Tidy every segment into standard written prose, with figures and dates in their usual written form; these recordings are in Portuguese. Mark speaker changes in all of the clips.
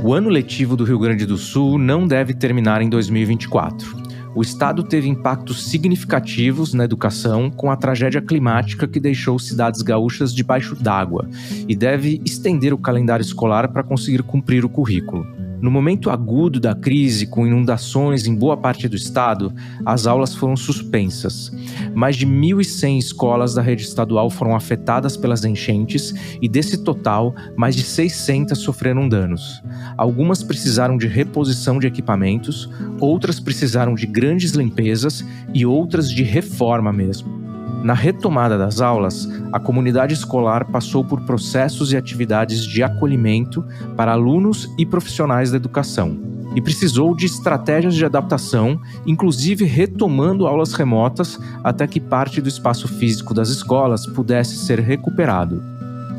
Speaker 1: O ano letivo do Rio Grande do Sul não deve terminar em 2024. O estado teve impactos significativos na educação com a tragédia climática que deixou cidades gaúchas debaixo d'água e deve estender o calendário escolar para conseguir cumprir o currículo. No momento agudo da crise, com inundações em boa parte do estado, as aulas foram suspensas. Mais de 1.100 escolas da rede estadual foram afetadas pelas enchentes e, desse total, mais de 600 sofreram danos. Algumas precisaram de reposição de equipamentos, outras precisaram de grandes limpezas e outras de reforma mesmo. Na retomada das aulas, a comunidade escolar passou por processos e atividades de acolhimento para alunos e profissionais da educação e precisou de estratégias de adaptação, inclusive retomando aulas remotas até que parte do espaço físico das escolas pudesse ser recuperado.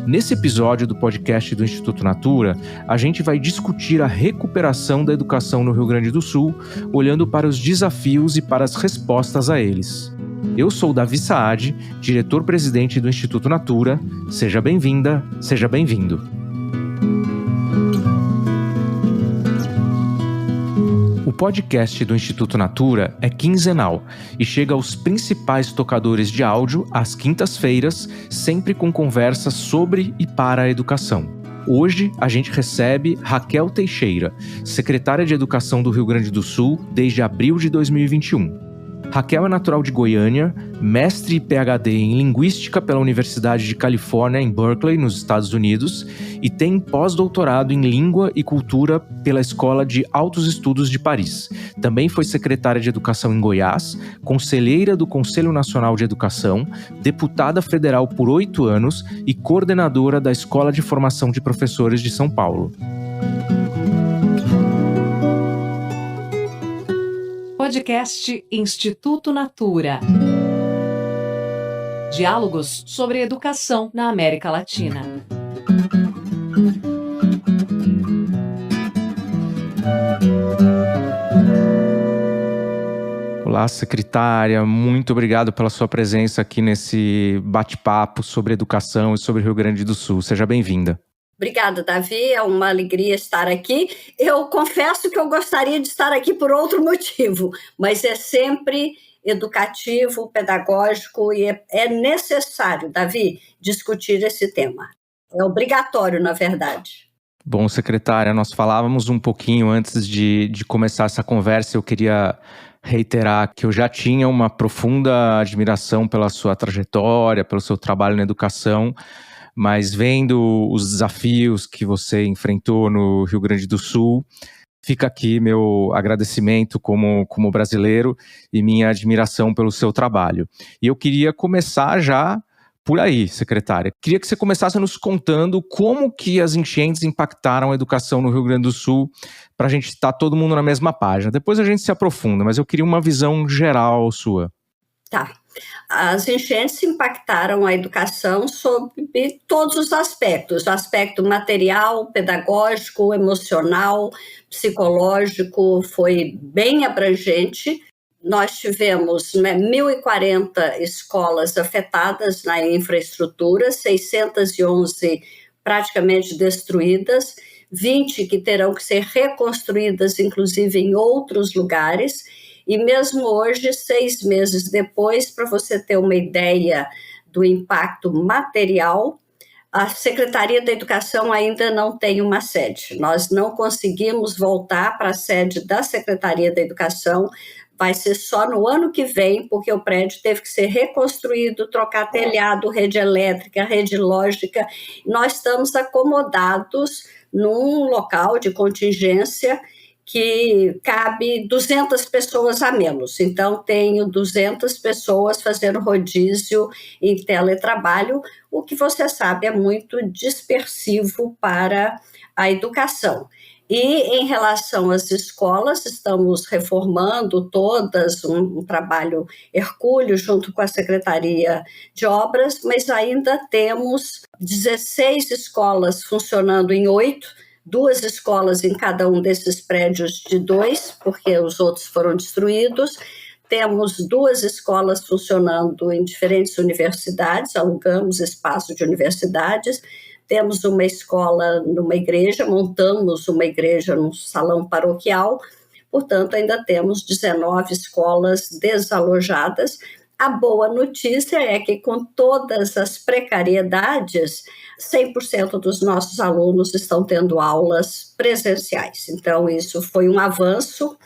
Speaker 1: Nesse episódio do podcast do Instituto Natura, a gente vai discutir a recuperação da educação no Rio Grande do Sul, olhando para os desafios e para as respostas a eles. Eu sou Davi Saad, diretor-presidente do Instituto Natura. Seja bem-vinda, seja bem-vindo. O podcast do Instituto Natura é quinzenal e chega aos principais tocadores de áudio às quintas-feiras, sempre com conversas sobre e para a educação. Hoje a gente recebe Raquel Teixeira, secretária de Educação do Rio Grande do Sul desde abril de 2021. Raquel é natural de Goiânia, mestre e PhD em Linguística pela Universidade de Califórnia, em Berkeley, nos Estados Unidos, e tem pós-doutorado em Língua e Cultura pela Escola de Altos Estudos de Paris. Também foi secretária de Educação em Goiás, conselheira do Conselho Nacional de Educação, deputada federal por 8 anos e coordenadora da Escola de Formação de Professores de São Paulo.
Speaker 2: Podcast Instituto Natura. Diálogos sobre educação na América Latina.
Speaker 1: Olá, secretária, muito obrigado pela sua presença aqui nesse bate-papo sobre educação e sobre o Rio Grande do Sul. Seja bem-vinda.
Speaker 3: Obrigada, Davi, é uma alegria estar aqui. Eu confesso que eu gostaria de estar aqui por outro motivo, mas é sempre educativo, pedagógico e é necessário, Davi, discutir esse tema. É obrigatório, na verdade.
Speaker 1: Bom, secretária, nós falávamos um pouquinho antes de começar essa conversa. Eu queria reiterar que eu já tinha uma profunda admiração pela sua trajetória, pelo seu trabalho na educação, mas vendo os desafios que você enfrentou no Rio Grande do Sul, fica aqui meu agradecimento como brasileiro e minha admiração pelo seu trabalho. E eu queria começar já por aí, secretária. Queria que você começasse nos contando como que as enchentes impactaram a educação no Rio Grande do Sul, para a gente estar todo mundo na mesma página. Depois a gente se aprofunda, mas eu queria uma visão geral sua.
Speaker 3: Tá. As enchentes impactaram a educação sob todos os aspectos, o aspecto material, pedagógico, emocional, psicológico, foi bem abrangente. Nós tivemos 1.040 escolas afetadas na infraestrutura, 611 praticamente destruídas, 20 que terão que ser reconstruídas, inclusive em outros lugares. E mesmo hoje, 6 meses depois, para você ter uma ideia do impacto material, a Secretaria da Educação ainda não tem uma sede. Nós não conseguimos voltar para a sede da Secretaria da Educação, vai ser só no ano que vem, porque o prédio teve que ser reconstruído, trocar telhado, rede elétrica, rede lógica. Nós estamos acomodados num local de contingência que cabe 200 pessoas a menos. Então, tenho 200 pessoas fazendo rodízio em teletrabalho, o que você sabe é muito dispersivo para a educação. E em relação às escolas, estamos reformando todas, um trabalho hercúleo junto com a Secretaria de Obras, mas ainda temos 16 escolas funcionando em 8, 2 escolas em cada um desses prédios de 2, porque os outros foram destruídos. Temos 2 escolas funcionando em diferentes universidades, alugamos espaço de universidades. Temos uma escola numa igreja, montamos uma igreja num salão paroquial. Portanto, ainda temos 19 escolas desalojadas. A boa notícia é que, com todas as precariedades, 100% dos nossos alunos estão tendo aulas presenciais. Então, isso foi um avanço.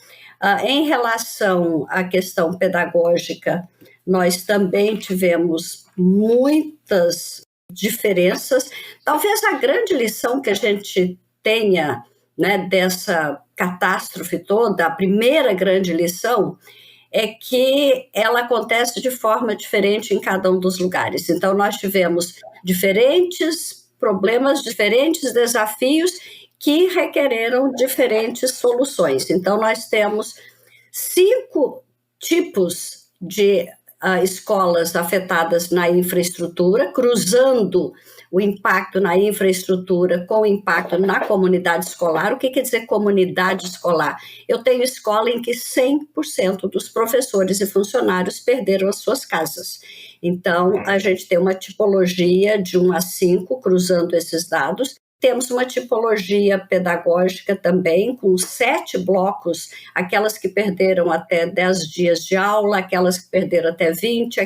Speaker 3: Em relação à questão pedagógica, nós também tivemos muitas diferenças. Talvez a grande lição que a gente tenha, né, dessa catástrofe toda, a primeira grande lição, é que ela acontece de forma diferente em cada um dos lugares. Então, nós tivemos diferentes problemas, diferentes desafios que requereram diferentes soluções. Então, nós temos 5 tipos de escolas afetadas na infraestrutura, cruzando o impacto na infraestrutura com o impacto na comunidade escolar. O que quer dizer comunidade escolar? Eu tenho escola em que 100% dos professores e funcionários perderam as suas casas. Então, a gente tem uma tipologia de 1 a 5, cruzando esses dados. Temos uma tipologia pedagógica também, com 7 blocos, aquelas que perderam até 10 dias de aula, aquelas que perderam até 20,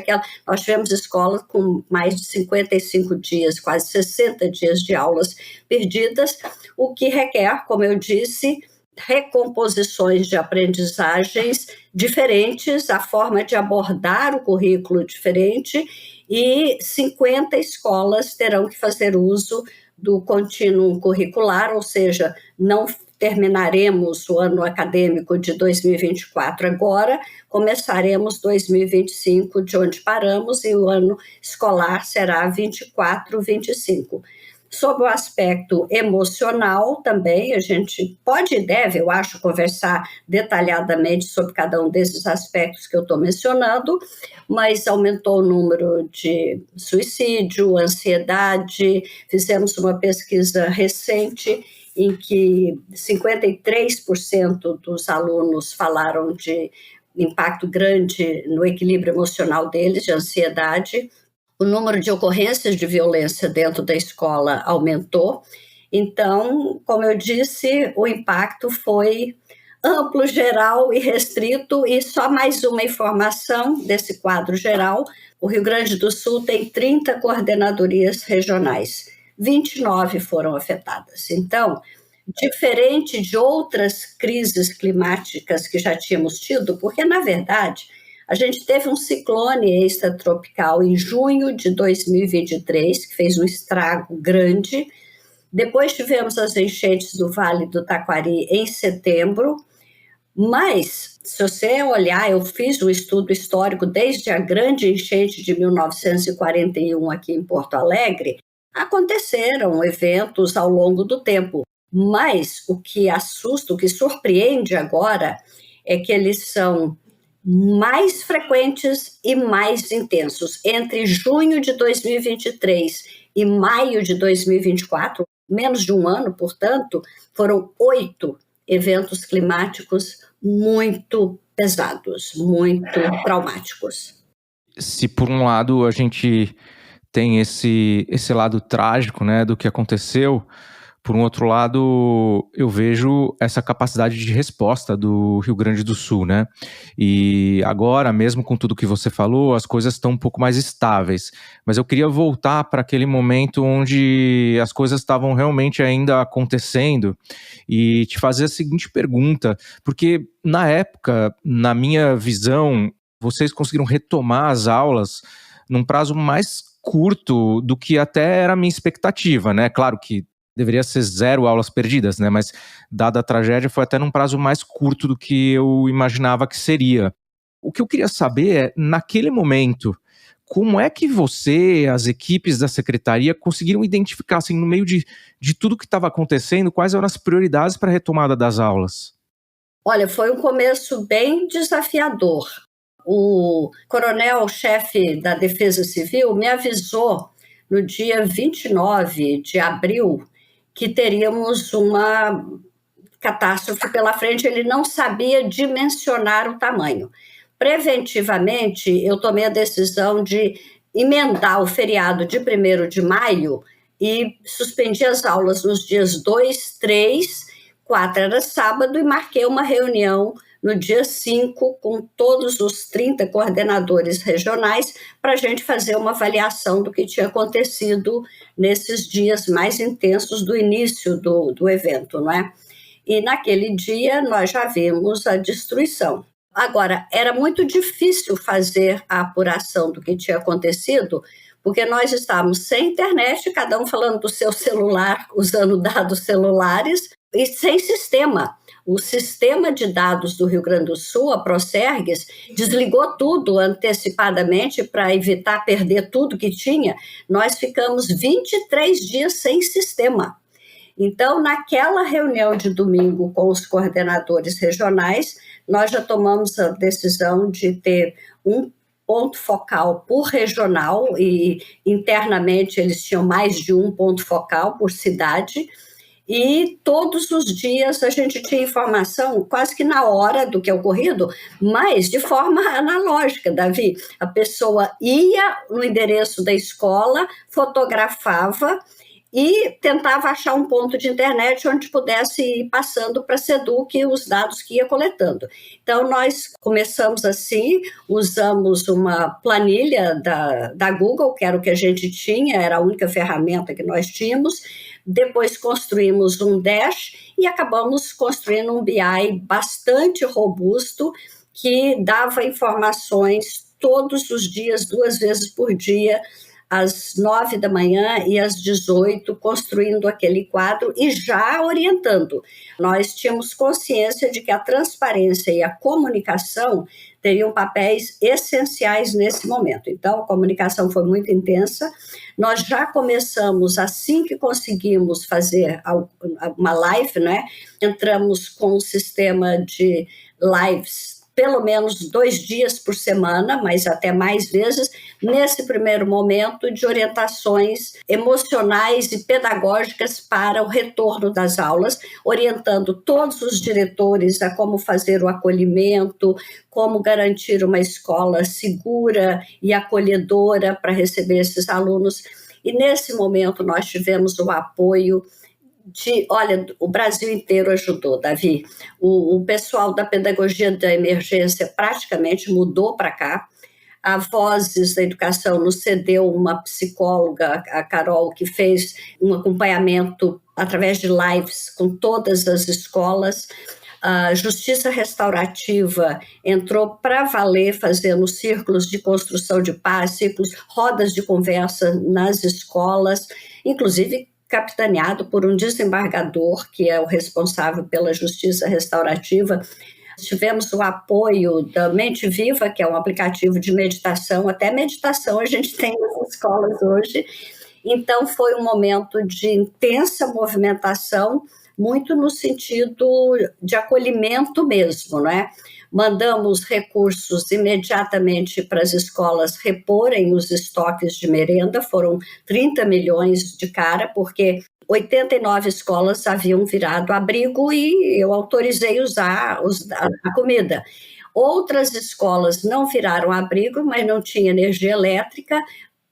Speaker 3: nós tivemos escolas com mais de 55 dias, quase 60 dias de aulas perdidas, o que requer, como eu disse, recomposições de aprendizagens diferentes, a forma de abordar o currículo diferente, e 50 escolas terão que fazer uso do contínuo curricular, ou seja, não terminaremos o ano acadêmico de 2024 agora, começaremos 2025 de onde paramos, e o ano escolar será 24-25. Sob o aspecto emocional também, a gente pode e deve, eu acho, conversar detalhadamente sobre cada um desses aspectos que eu estou mencionando, mas aumentou o número de suicídio, ansiedade. Fizemos uma pesquisa recente em que 53% dos alunos falaram de impacto grande no equilíbrio emocional deles, de ansiedade. O número de ocorrências de violência dentro da escola aumentou. Então, como eu disse, o impacto foi amplo, geral e restrito. E só mais uma informação desse quadro geral: o Rio Grande do Sul tem 30 coordenadorias regionais, 29 foram afetadas. Então, diferente de outras crises climáticas que já tínhamos tido, porque, na verdade, a gente teve um ciclone extratropical em junho de 2023, que fez um estrago grande. Depois tivemos as enchentes do Vale do Taquari em setembro. Mas, se você olhar, eu fiz um estudo histórico desde a grande enchente de 1941 aqui em Porto Alegre. Aconteceram eventos ao longo do tempo. Mas o que assusta, o que surpreende agora, é que eles são mais frequentes e mais intensos. Entre junho de 2023 e maio de 2024, menos de um ano, portanto, foram 8 eventos climáticos muito pesados, muito traumáticos.
Speaker 1: Se por um lado a gente tem esse lado trágico, né, do que aconteceu, por um outro lado, eu vejo essa capacidade de resposta do Rio Grande do Sul, né? E agora, mesmo com tudo que você falou, as coisas estão um pouco mais estáveis. Mas eu queria voltar para aquele momento onde as coisas estavam realmente ainda acontecendo e te fazer a seguinte pergunta, porque na época, na minha visão, vocês conseguiram retomar as aulas num prazo mais curto do que até era a minha expectativa, né? Claro que deveria ser 0 aulas perdidas, né? Mas, dada a tragédia, foi até num prazo mais curto do que eu imaginava que seria. O que eu queria saber é, naquele momento, como é que você, as equipes da secretaria, conseguiram identificar, assim, no meio de tudo que estava acontecendo, quais eram as prioridades para a retomada das aulas?
Speaker 3: Olha, foi um começo bem desafiador. O coronel-chefe da Defesa Civil me avisou no dia 29 de abril que teríamos uma catástrofe pela frente. Ele não sabia dimensionar o tamanho. Preventivamente, eu tomei a decisão de emendar o feriado de 1º de maio e suspendi as aulas nos dias 2, 3, 4 era sábado e marquei uma reunião no dia 5 com todos os 30 coordenadores regionais para a gente fazer uma avaliação do que tinha acontecido nesses dias mais intensos do início do evento, não é? E naquele dia nós já vimos a destruição. Agora, era muito difícil fazer a apuração do que tinha acontecido, porque nós estávamos sem internet, cada um falando do seu celular, usando dados celulares, e sem sistema. O sistema de dados do Rio Grande do Sul, a Procergs, desligou tudo antecipadamente para evitar perder tudo que tinha. Nós ficamos 23 dias sem sistema. Então, naquela reunião de domingo com os coordenadores regionais, nós já tomamos a decisão de ter um ponto focal por regional e internamente eles tinham mais de um ponto focal por cidade e todos os dias a gente tinha informação quase que na hora do que é ocorrido, mas de forma analógica, Davi. A pessoa ia no endereço da escola, fotografava e tentava achar um ponto de internet onde pudesse ir passando para a SEDUC os dados que ia coletando. Então, nós começamos assim, usamos uma planilha da Google, que era o que a gente tinha, era a única ferramenta que nós tínhamos, depois construímos um Dash e acabamos construindo um BI bastante robusto, que dava informações todos os dias, 2 vezes por dia, às 9 da manhã e às 18, construindo aquele quadro e já orientando. Nós tínhamos consciência de que a transparência e a comunicação teriam papéis essenciais nesse momento. Então, a comunicação foi muito intensa. Nós já começamos, assim que conseguimos fazer uma live, né? Entramos com um sistema de lives pelo menos 2 dias por semana, mas até mais vezes, nesse primeiro momento de orientações emocionais e pedagógicas para o retorno das aulas, orientando todos os diretores a como fazer o acolhimento, como garantir uma escola segura e acolhedora para receber esses alunos. E nesse momento nós tivemos o apoio olha, o Brasil inteiro ajudou, Davi. O pessoal da pedagogia da emergência praticamente mudou para cá. A Vozes da Educação nos cedeu uma psicóloga, a Carol, que fez um acompanhamento através de lives com todas as escolas. A Justiça Restaurativa entrou para valer, fazendo círculos de construção de paz, círculos, rodas de conversa nas escolas, inclusive capitaneado por um desembargador, que é o responsável pela Justiça Restaurativa. Tivemos o apoio da Mente Viva, que é um aplicativo de meditação, até meditação a gente tem nas escolas hoje. Então, foi um momento de intensa movimentação, muito no sentido de acolhimento mesmo, né? Mandamos recursos imediatamente para as escolas reporem os estoques de merenda, foram 30 milhões de cara, porque 89 escolas haviam virado abrigo e eu autorizei usar a comida. Outras escolas não viraram abrigo, mas não tinha energia elétrica.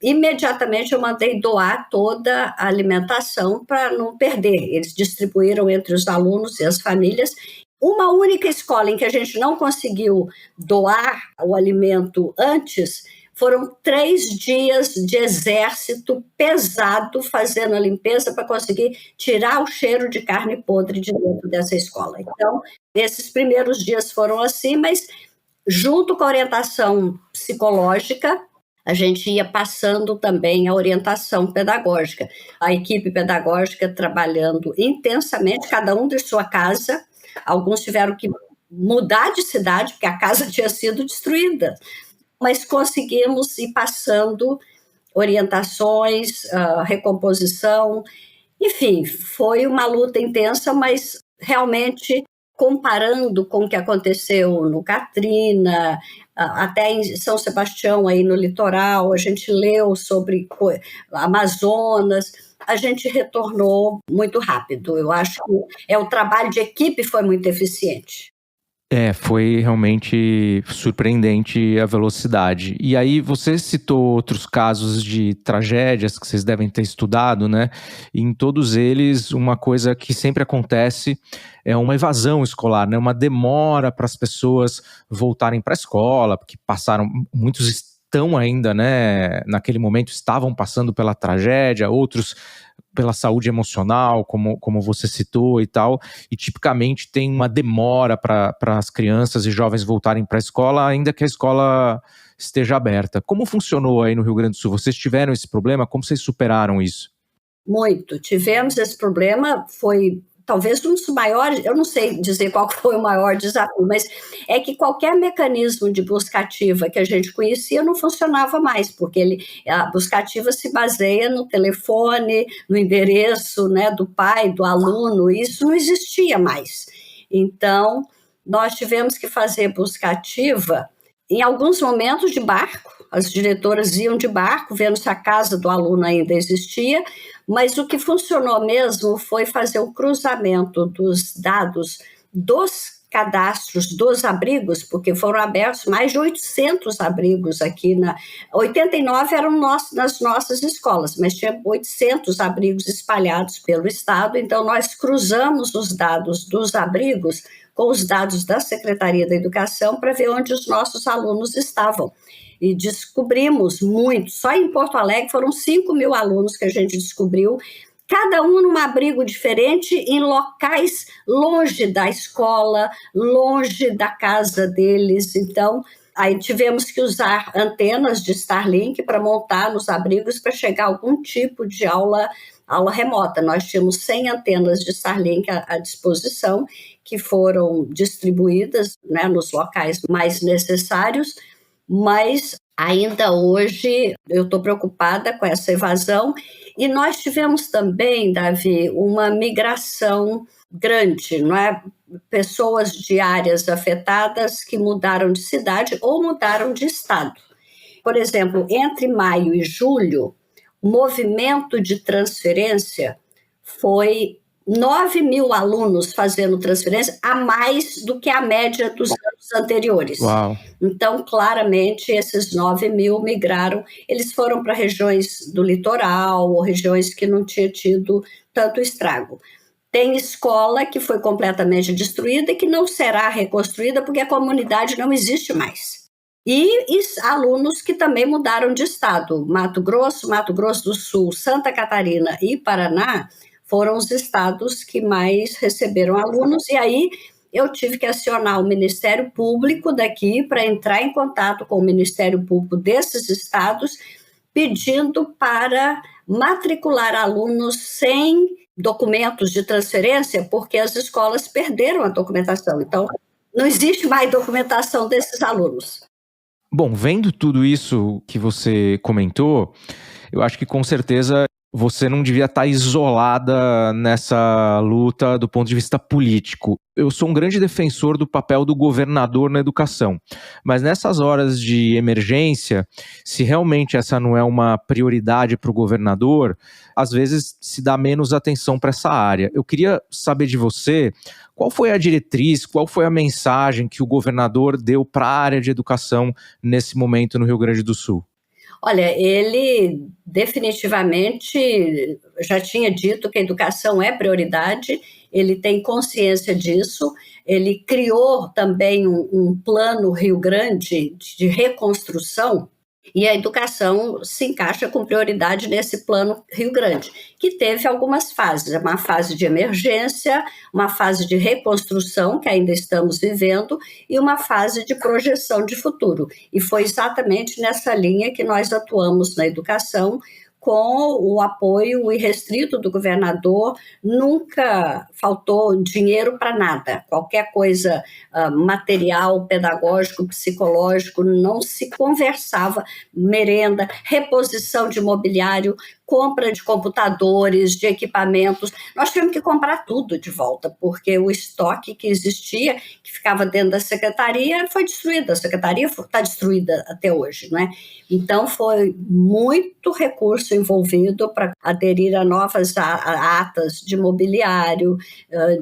Speaker 3: Imediatamente eu mandei doar toda a alimentação para não perder. Eles distribuíram entre os alunos e as famílias. Uma única escola em que a gente não conseguiu doar o alimento antes, foram 3 dias de exército pesado fazendo a limpeza para conseguir tirar o cheiro de carne podre de dentro dessa escola. Então, esses primeiros dias foram assim, mas junto com a orientação psicológica, a gente ia passando também a orientação pedagógica. A equipe pedagógica trabalhando intensamente, cada um de sua casa. Alguns tiveram que mudar de cidade, porque a casa tinha sido destruída. Mas conseguimos ir passando orientações, recomposição. Enfim, foi uma luta intensa, mas realmente comparando com o que aconteceu no Katrina, até em São Sebastião, aí no litoral, a gente leu sobre Amazonas, a gente retornou muito rápido. Eu acho que o trabalho de equipe foi muito eficiente.
Speaker 1: Foi realmente surpreendente a velocidade. E aí você citou outros casos de tragédias que vocês devem ter estudado, né? E em todos eles, uma coisa que sempre acontece é uma evasão escolar, né? Uma demora para as pessoas voltarem para a escola, porque muitos estão ainda, né? Naquele momento estavam passando pela tragédia, outros pela saúde emocional, como você citou e tal, e tipicamente tem uma demora para as crianças e jovens voltarem para a escola, ainda que a escola esteja aberta. Como funcionou aí no Rio Grande do Sul? Vocês tiveram esse problema? Como vocês superaram isso?
Speaker 3: Muito. Tivemos esse problema, foi talvez um dos maiores, eu não sei dizer qual foi o maior desafio, mas é que qualquer mecanismo de busca ativa que a gente conhecia não funcionava mais, porque a busca ativa se baseia no telefone, no endereço, né, do pai, do aluno, isso não existia mais. Então, nós tivemos que fazer busca ativa em alguns momentos de barco, as diretoras iam de barco, vendo se a casa do aluno ainda existia, mas o que funcionou mesmo foi fazer o cruzamento dos dados dos cadastros dos abrigos, porque foram abertos mais de 800 abrigos aqui 89 eram nas nossas escolas, mas tinha 800 abrigos espalhados pelo estado, então nós cruzamos os dados dos abrigos com os dados da Secretaria da Educação para ver onde os nossos alunos estavam. E descobrimos muito, só em Porto Alegre foram 5.000 alunos que a gente descobriu, cada um num abrigo diferente, em locais longe da escola, longe da casa deles. Então, aí tivemos que usar antenas de Starlink para montar nos abrigos para chegar a algum tipo de aula remota. Nós tínhamos 100 antenas de Starlink à disposição, que foram distribuídas, né, nos locais mais necessários, mas ainda hoje eu estou preocupada com essa evasão. E nós tivemos também, Davi, uma migração grande, não é? Pessoas de áreas afetadas que mudaram de cidade ou mudaram de estado. Por exemplo, entre maio e julho, o movimento de transferência foi 9.000 alunos fazendo transferência, a mais do que a média dos anos anteriores.
Speaker 1: Uau.
Speaker 3: Então, claramente, esses 9.000 migraram, eles foram para regiões do litoral, ou regiões que não tinham tido tanto estrago. Tem escola que foi completamente destruída e que não será reconstruída porque a comunidade não existe mais. E alunos que também mudaram de estado. Mato Grosso do Sul, Santa Catarina e Paraná foram os estados que mais receberam alunos, e aí eu tive que acionar o Ministério Público daqui para entrar em contato com o Ministério Público desses estados, pedindo para matricular alunos sem documentos de transferência, porque as escolas perderam a documentação. Então, não existe mais documentação desses alunos.
Speaker 1: Bom, vendo tudo isso que você comentou, eu acho que com certeza você não devia estar isolada nessa luta do ponto de vista político. Eu sou um grande defensor do papel do governador na educação, mas nessas horas de emergência, se realmente essa não é uma prioridade para o governador, às vezes se dá menos atenção para essa área. Eu queria saber de você, qual foi a diretriz, qual foi a mensagem que o governador deu para a área de educação nesse momento no Rio Grande do Sul?
Speaker 3: Olha, ele definitivamente já tinha dito que a educação é prioridade, ele tem consciência disso, ele criou também um plano Rio Grande de reconstrução, e a educação se encaixa com prioridade nesse plano Rio Grande, que teve algumas fases, uma fase de emergência, uma fase de reconstrução, que ainda estamos vivendo, e uma fase de projeção de futuro. E foi exatamente nessa linha que nós atuamos na educação, com o apoio irrestrito do governador. Nunca faltou dinheiro para nada, qualquer coisa material, pedagógico, psicológico, não se conversava, merenda, reposição de mobiliário, compra de computadores, de equipamentos. Nós tivemos que comprar tudo de volta, porque o estoque que existia, que ficava dentro da secretaria, foi destruído. A secretaria está destruída até hoje, né? Então, foi muito recurso envolvido para aderir a novas atas de mobiliário,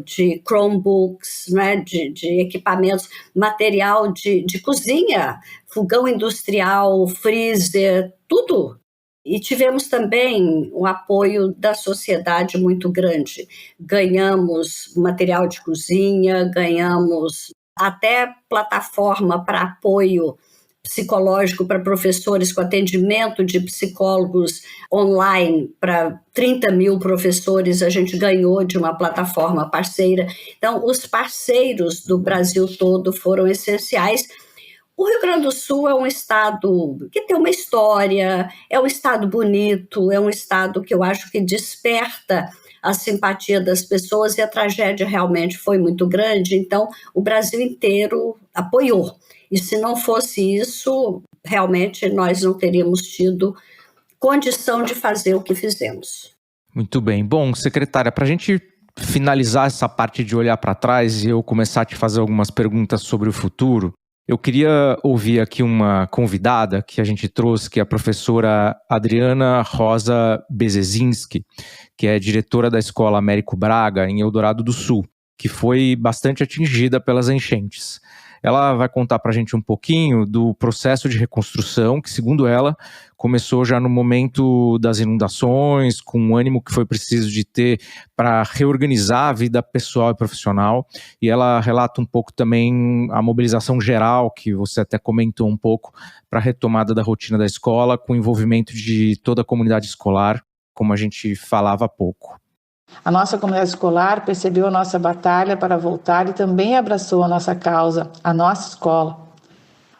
Speaker 3: de Chromebooks, né? de equipamentos, material de cozinha, fogão industrial, freezer, tudo. E tivemos também um apoio da sociedade muito grande. Ganhamos material de cozinha, ganhamos até plataforma para apoio psicológico para professores, com atendimento de psicólogos online para 30 mil professores, a gente ganhou de uma plataforma parceira. Então, os parceiros do Brasil todo foram essenciais. O Rio Grande do Sul é um estado que tem uma história, é um estado bonito, é um estado que eu acho que desperta a simpatia das pessoas, e a tragédia realmente foi muito grande, então o Brasil inteiro apoiou. E se não fosse isso, realmente nós não teríamos tido condição de fazer o que fizemos.
Speaker 1: Muito bem. Bom, secretária, para a gente finalizar essa parte de olhar para trás e eu começar a te fazer algumas perguntas sobre o futuro, eu queria ouvir aqui uma convidada que a gente trouxe, que é a professora Adriana Rosa Bezezinski, que é diretora da Escola Américo Braga, em Eldorado do Sul, que foi bastante atingida pelas enchentes. Ela vai contar para a gente um pouquinho do processo de reconstrução, que, segundo ela, começou já no momento das inundações, com o ânimo que foi preciso de ter para reorganizar a vida pessoal e profissional. E ela relata um pouco também a mobilização geral, que você até comentou um pouco, para a retomada da rotina da escola, com o envolvimento de toda a comunidade escolar, como a gente falava há pouco.
Speaker 4: A nossa comunidade escolar percebeu a nossa batalha para voltar e também abraçou a nossa causa, a nossa escola.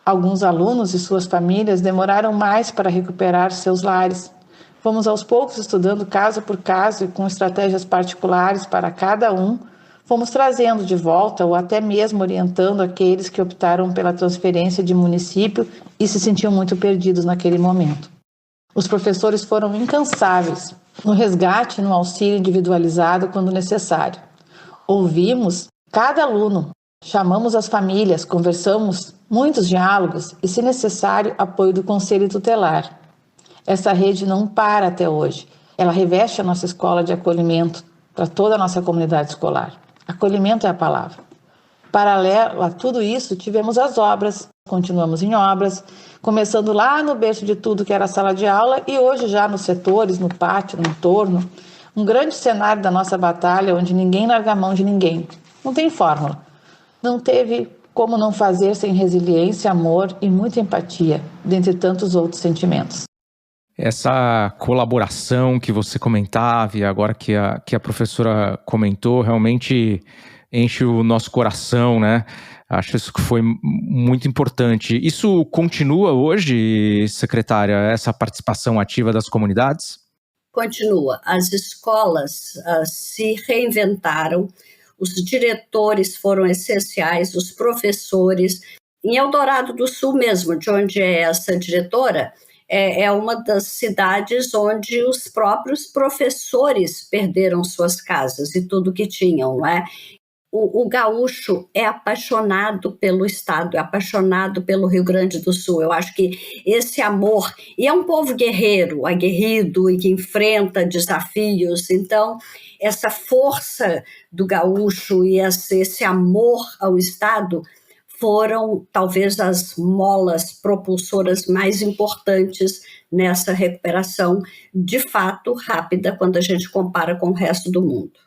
Speaker 4: Alguns alunos e suas famílias demoraram mais para recuperar seus lares. Fomos aos poucos estudando caso por caso e com estratégias particulares para cada um, fomos trazendo de volta ou até mesmo orientando aqueles que optaram pela transferência de município e se sentiam muito perdidos naquele momento. Os professores foram incansáveis no resgate e no auxílio individualizado quando necessário. Ouvimos cada aluno, chamamos as famílias, conversamos muitos diálogos e, se necessário, apoio do Conselho Tutelar. Essa rede não para até hoje. Ela reveste a nossa escola de acolhimento para toda a nossa comunidade escolar. Acolhimento é a palavra. Paralelo a tudo isso, tivemos as obras, continuamos em obras, começando lá no berço de tudo que era a sala de aula e hoje já nos setores, no pátio, no entorno, um grande cenário da nossa batalha onde ninguém larga a mão de ninguém. Não tem fórmula. Não teve como não fazer sem resiliência, amor e muita empatia, dentre tantos outros sentimentos.
Speaker 1: Essa colaboração que você comentava e agora que a professora comentou, realmente enche o nosso coração, né? Acho isso que foi muito importante. Isso continua hoje, secretária, essa participação ativa das comunidades?
Speaker 3: Continua. As escolas se reinventaram, os diretores foram essenciais, os professores. Em Eldorado do Sul mesmo, de onde é essa diretora, é uma das cidades onde os próprios professores perderam suas casas e tudo que tinham, não é? O gaúcho é apaixonado pelo estado, é apaixonado pelo Rio Grande do Sul. Eu acho que esse amor, e é um povo guerreiro, aguerrido e que enfrenta desafios, então essa força do gaúcho e esse amor ao estado foram talvez as molas propulsoras mais importantes nessa recuperação, de fato rápida, quando a gente compara com o resto do mundo.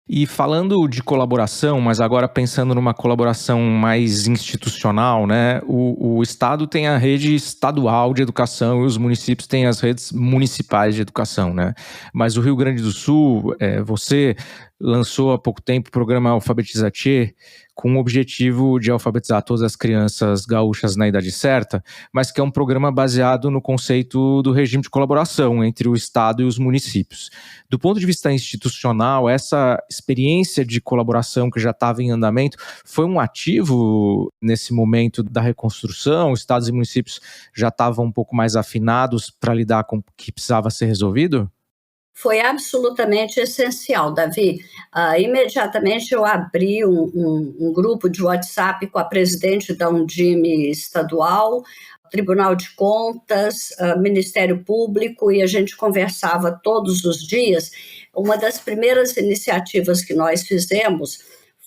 Speaker 1: E falando de colaboração, mas agora pensando numa colaboração mais institucional, né? O Estado tem a rede estadual de educação e os municípios têm as redes municipais de educação, né? Mas o Rio Grande do Sul, você lançou há pouco tempo o programa Alfabetizatê, com o objetivo de alfabetizar todas as crianças gaúchas na idade certa, mas que é um programa baseado no conceito do regime de colaboração entre o Estado e os municípios. Do ponto de vista institucional, essa experiência de colaboração que já estava em andamento foi um ativo nesse momento da reconstrução? Os estados e municípios já estavam um pouco mais afinados para lidar com o que precisava ser resolvido?
Speaker 3: Foi absolutamente essencial, Davi. Imediatamente eu abri um grupo de WhatsApp com a presidente da Undime estadual, Tribunal de Contas, Ministério Público, e a gente conversava todos os dias. Uma das primeiras iniciativas que nós fizemos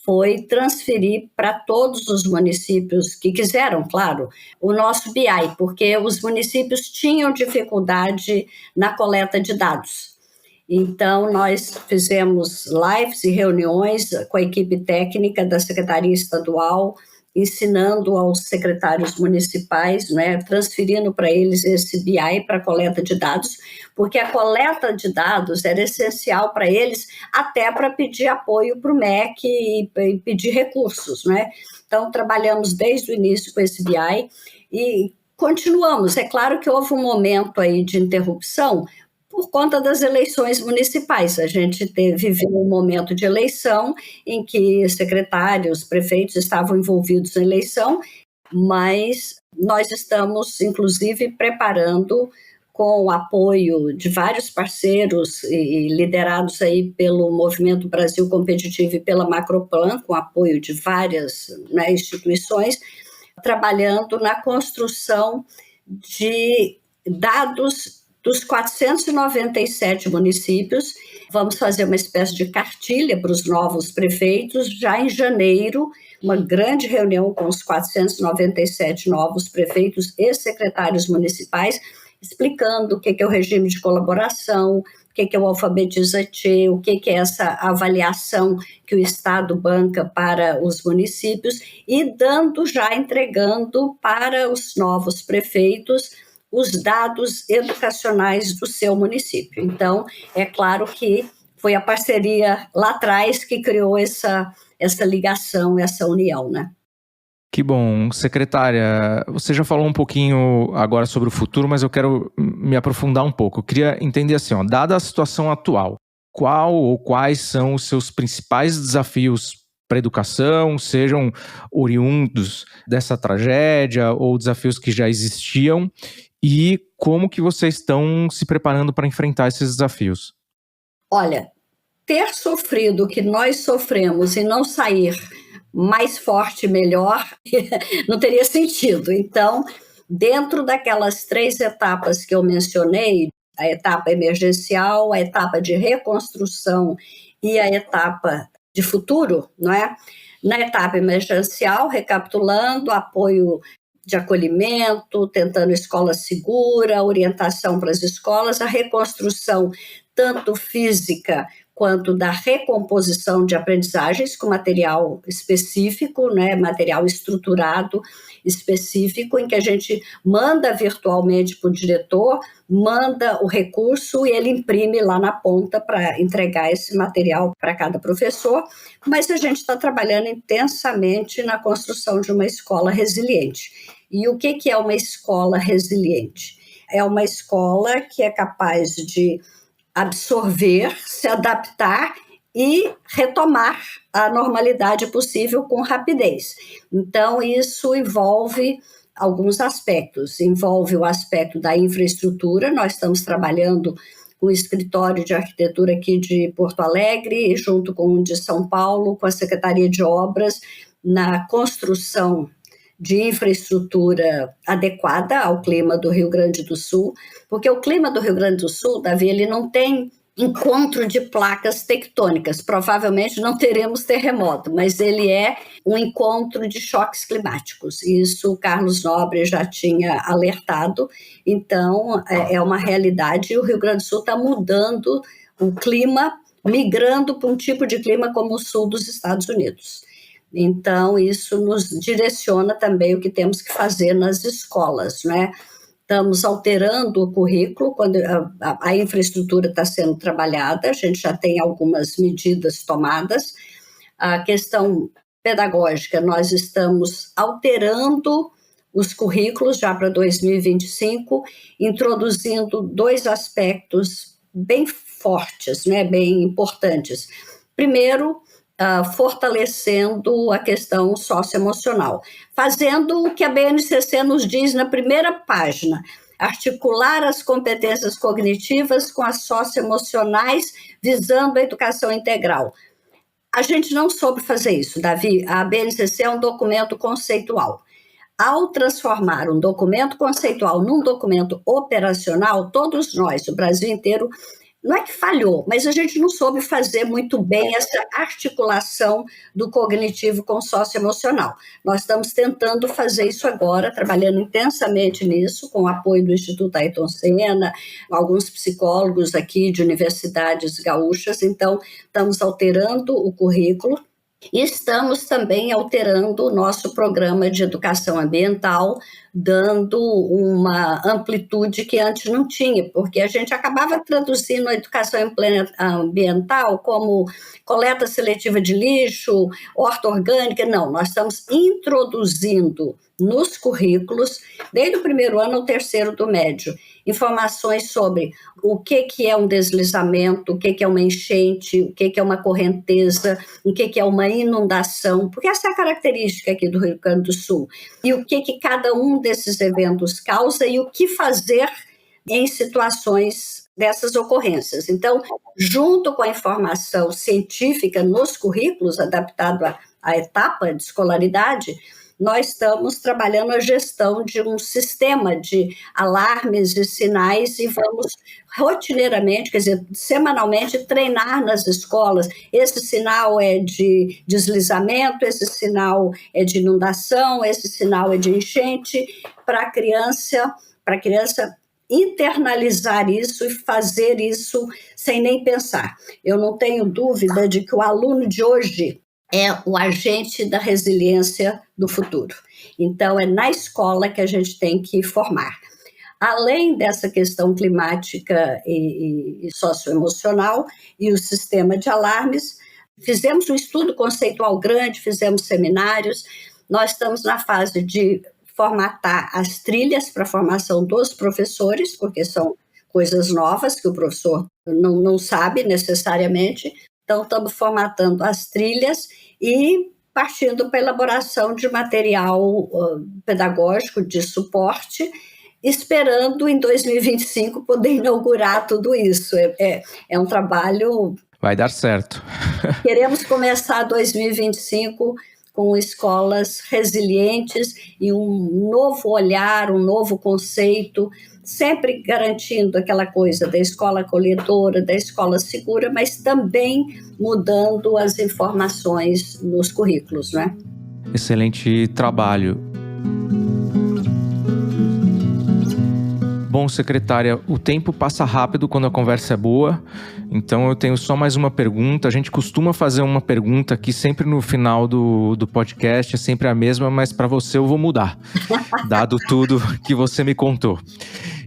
Speaker 3: foi transferir para todos os municípios que quiseram, claro, o nosso BI, porque os municípios tinham dificuldade na coleta de dados. Então, nós fizemos lives e reuniões com a equipe técnica da Secretaria Estadual, ensinando aos secretários municipais, né, transferindo para eles esse BI para a coleta de dados, porque a coleta de dados era essencial para eles, até para pedir apoio para o MEC e pedir recursos, né? Então, trabalhamos desde o início com esse BI e continuamos. É claro que houve um momento aí de interrupção, por conta das eleições municipais. A gente viveu um momento de eleição em que secretários, prefeitos estavam envolvidos na eleição, mas nós estamos, inclusive, preparando, com o apoio de vários parceiros e liderados aí pelo Movimento Brasil Competitivo e pela Macroplan, com apoio de várias, né, instituições, trabalhando na construção de dados dos 497 municípios. Vamos fazer uma espécie de cartilha para os novos prefeitos já em janeiro, uma grande reunião com os 497 novos prefeitos e secretários municipais, explicando o que é o regime de colaboração, o que é o Alfabetiza-T, o que é essa avaliação que o Estado banca para os municípios e entregando para os novos prefeitos os dados educacionais do seu município. Então, é claro que foi a parceria lá atrás que criou essa ligação, essa união, né?
Speaker 1: Que bom. Secretária, você já falou um pouquinho agora sobre o futuro, mas eu quero me aprofundar um pouco. Eu queria entender assim, dada a situação atual, qual ou quais são os seus principais desafios para a educação, sejam oriundos dessa tragédia ou desafios que já existiam, e como que vocês estão se preparando para enfrentar esses desafios?
Speaker 3: Olha, ter sofrido o que nós sofremos e não sair mais forte e melhor, não teria sentido. Então, dentro daquelas 3 etapas que eu mencionei, a etapa emergencial, a etapa de reconstrução e a etapa de futuro, não é? Na etapa emergencial, recapitulando, apoio de acolhimento, tentando escola segura, orientação para as escolas, a reconstrução tanto física quanto da recomposição de aprendizagens com material específico, né, material estruturado específico, em que a gente manda virtualmente para o diretor, manda o recurso e ele imprime lá na ponta para entregar esse material para cada professor, mas a gente está trabalhando intensamente na construção de uma escola resiliente. E o que é uma escola resiliente? É uma escola que é capaz de absorver, se adaptar e retomar a normalidade possível com rapidez. Então, isso envolve alguns aspectos. Envolve o aspecto da infraestrutura. Nós estamos trabalhando com o escritório de arquitetura aqui de Porto Alegre, junto com o de São Paulo, com a Secretaria de Obras, na construção de infraestrutura adequada ao clima do Rio Grande do Sul, porque o clima do Rio Grande do Sul, Davi, ele não tem encontro de placas tectônicas, provavelmente não teremos terremoto, mas ele é um encontro de choques climáticos, isso o Carlos Nobre já tinha alertado, então é uma realidade e o Rio Grande do Sul está mudando o clima, migrando para um tipo de clima como o sul dos Estados Unidos. Então, isso nos direciona também o que temos que fazer nas escolas, né? Estamos alterando o currículo, quando a infraestrutura está sendo trabalhada, a gente já tem algumas medidas tomadas. A questão pedagógica, nós estamos alterando os currículos já para 2025, introduzindo 2 aspectos bem fortes, né? Bem importantes. Primeiro, fortalecendo a questão socioemocional, fazendo o que a BNCC nos diz na primeira página, articular as competências cognitivas com as socioemocionais, visando a educação integral. A gente não soube fazer isso, Davi. A BNCC é um documento conceitual. Ao transformar um documento conceitual num documento operacional, todos nós, o Brasil inteiro, não é que falhou, mas a gente não soube fazer muito bem essa articulação do cognitivo com o socioemocional. Nós estamos tentando fazer isso agora, trabalhando intensamente nisso, com o apoio do Instituto Ayrton Senna, alguns psicólogos aqui de universidades gaúchas. Então, estamos alterando o currículo. E estamos também alterando o nosso programa de educação ambiental, dando uma amplitude que antes não tinha, porque a gente acabava traduzindo a educação ambiental como coleta seletiva de lixo, horta orgânica. Não, nós estamos introduzindo nos currículos, desde o primeiro ano ao terceiro do médio, informações sobre o que é um deslizamento, o que é uma enchente, o que é uma correnteza, o que é uma inundação, porque essa é a característica aqui do Rio Grande do Sul, e o que cada um desses eventos causa e o que fazer em situações dessas ocorrências. Então, junto com a informação científica nos currículos, adaptado à etapa de escolaridade, nós estamos trabalhando a gestão de um sistema de alarmes e sinais e vamos rotineiramente, quer dizer, semanalmente, treinar nas escolas. Esse sinal é de deslizamento, esse sinal é de inundação, esse sinal é de enchente, para a criança internalizar isso e fazer isso sem nem pensar. Eu não tenho dúvida de que o aluno de hoje é o agente da resiliência do futuro. Então, é na escola que a gente tem que formar. Além dessa questão climática e socioemocional e o sistema de alarmes, fizemos um estudo conceitual grande, fizemos seminários, nós estamos na fase de formatar as trilhas para a formação dos professores, porque são coisas novas que o professor não sabe necessariamente. Então, estamos formatando as trilhas e partindo para a elaboração de material pedagógico de suporte, esperando em 2025 poder inaugurar tudo isso. É um trabalho...
Speaker 1: Vai dar certo.
Speaker 3: Queremos começar 2025 com escolas resilientes e um novo olhar, um novo conceito, sempre garantindo aquela coisa da escola acolhedora, da escola segura, mas também mudando as informações nos currículos, né?
Speaker 1: Excelente trabalho. Bom, secretária, o tempo passa rápido quando a conversa é boa, então eu tenho só mais uma pergunta. A gente costuma fazer uma pergunta aqui sempre no final do podcast, é sempre a mesma, mas para você eu vou mudar, dado tudo que você me contou.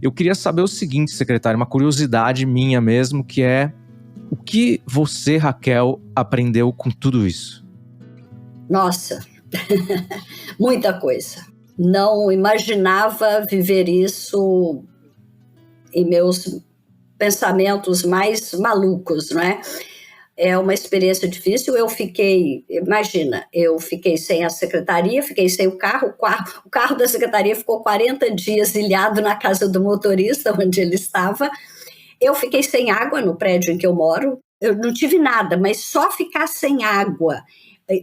Speaker 1: Eu queria saber o seguinte, secretária, uma curiosidade minha mesmo, que é: o que você, Raquel, aprendeu com tudo isso?
Speaker 3: Nossa, muita coisa. Não imaginava viver isso em meus pensamentos mais malucos, não é? É uma experiência difícil. Eu fiquei sem a secretaria, fiquei sem o carro da secretaria ficou 40 dias ilhado na casa do motorista, onde ele estava. Eu fiquei sem água no prédio em que eu moro. Eu não tive nada, mas só ficar sem água,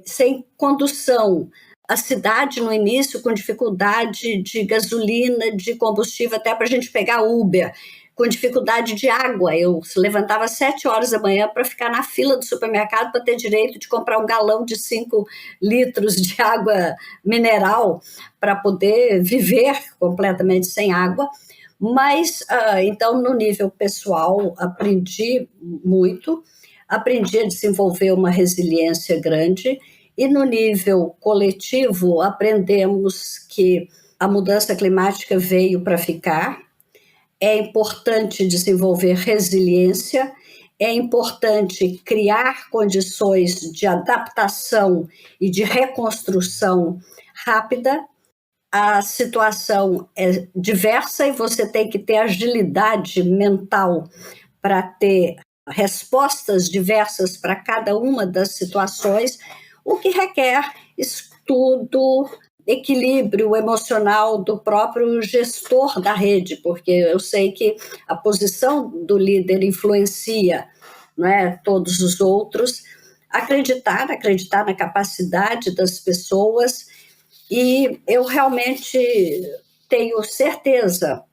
Speaker 3: sem condução. A cidade, no início, com dificuldade de gasolina, de combustível, até para a gente pegar Uber, com dificuldade de água. Eu levantava às 7 horas da manhã para ficar na fila do supermercado para ter direito de comprar um galão de 5 litros de água mineral para poder viver completamente sem água. Mas, então, no nível pessoal, aprendi muito, aprendi a desenvolver uma resiliência grande. E no nível coletivo, aprendemos que a mudança climática veio para ficar, é importante desenvolver resiliência, é importante criar condições de adaptação e de reconstrução rápida. A situação é diversa e você tem que ter agilidade mental para ter respostas diversas para cada uma das situações, o que requer estudo, equilíbrio emocional do próprio gestor da rede, porque eu sei que a posição do líder influencia, não é, todos os outros. Acreditar na capacidade das pessoas, e eu realmente tenho certeza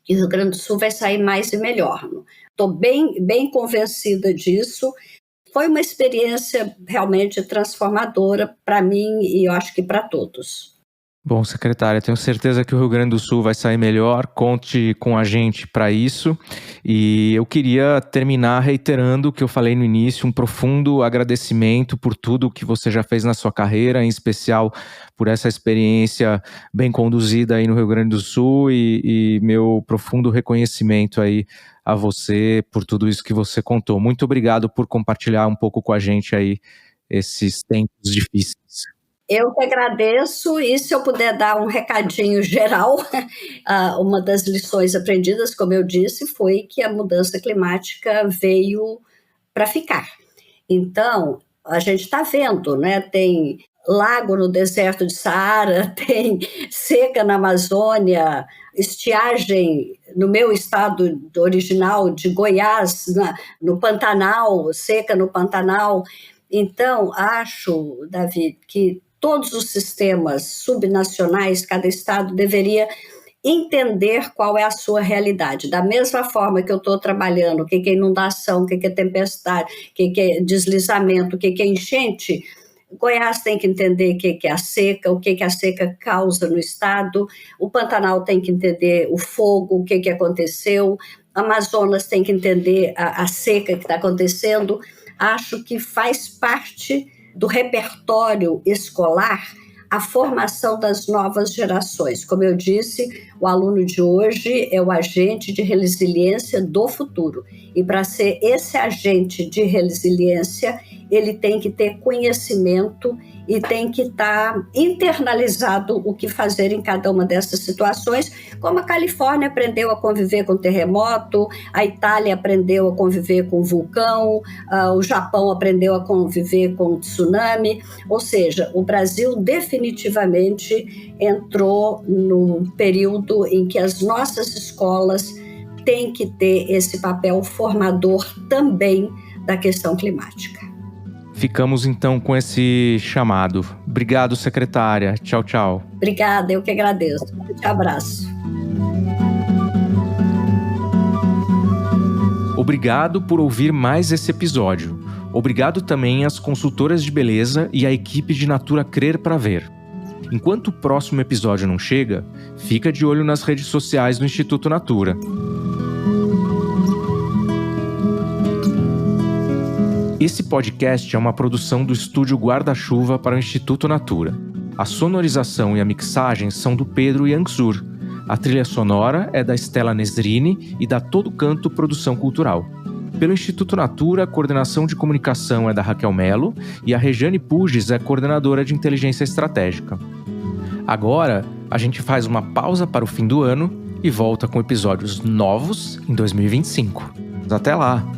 Speaker 3: que o Rio Grande do Sul vai sair mais e melhor. Estou bem convencida disso. Foi uma experiência realmente transformadora para mim e eu acho que para todos.
Speaker 1: Bom, secretária, tenho certeza que o Rio Grande do Sul vai sair melhor, conte com a gente para isso. E eu queria terminar reiterando o que eu falei no início, um profundo agradecimento por tudo que você já fez na sua carreira, em especial por essa experiência bem conduzida aí no Rio Grande do Sul e meu profundo reconhecimento aí a você por tudo isso que você contou. Muito obrigado por compartilhar um pouco com a gente aí esses tempos difíceis.
Speaker 3: Eu que agradeço, e se eu puder dar um recadinho geral, uma das lições aprendidas, como eu disse, foi que a mudança climática veio para ficar. Então, a gente está vendo, né? Tem lago no deserto de Saara, tem seca na Amazônia, estiagem no meu estado original de Goiás, no Pantanal, seca no Pantanal. Então, acho, Davi, que todos os sistemas subnacionais, cada estado deveria entender qual é a sua realidade. Da mesma forma que eu estou trabalhando, o que é inundação, o que é tempestade, o que é deslizamento, o que é enchente, Goiás tem que entender o que é a seca, o que a seca causa no estado, o Pantanal tem que entender o fogo, o que aconteceu, Amazonas tem que entender a seca que está acontecendo. Acho que faz parte do repertório escolar a formação das novas gerações. Como eu disse, o aluno de hoje é o agente de resiliência do futuro. E para ser esse agente de resiliência, ele tem que ter conhecimento e tem que estar internalizado o que fazer em cada uma dessas situações, como a Califórnia aprendeu a conviver com terremoto, a Itália aprendeu a conviver com vulcão, o Japão aprendeu a conviver com tsunami, ou seja, o Brasil definitivamente entrou num período em que as nossas escolas têm que ter esse papel formador também da questão climática.
Speaker 1: Ficamos então com esse chamado. Obrigado, secretária. Tchau, tchau.
Speaker 3: Obrigada, eu que agradeço. Um abraço.
Speaker 1: Obrigado por ouvir mais esse episódio. Obrigado também às consultoras de beleza e à equipe de Natura Crer para Ver. Enquanto o próximo episódio não chega, fica de olho nas redes sociais do Instituto Natura. Esse podcast é uma produção do Estúdio Guarda-Chuva para o Instituto Natura. A sonorização e a mixagem são do Pedro Yangsur. A trilha sonora é da Stella Nesrini e da Todo Canto Produção Cultural. Pelo Instituto Natura, a coordenação de comunicação é da Raquel Melo e a Regiane Puges é coordenadora de inteligência estratégica. Agora, a gente faz uma pausa para o fim do ano e volta com episódios novos em 2025. Até lá!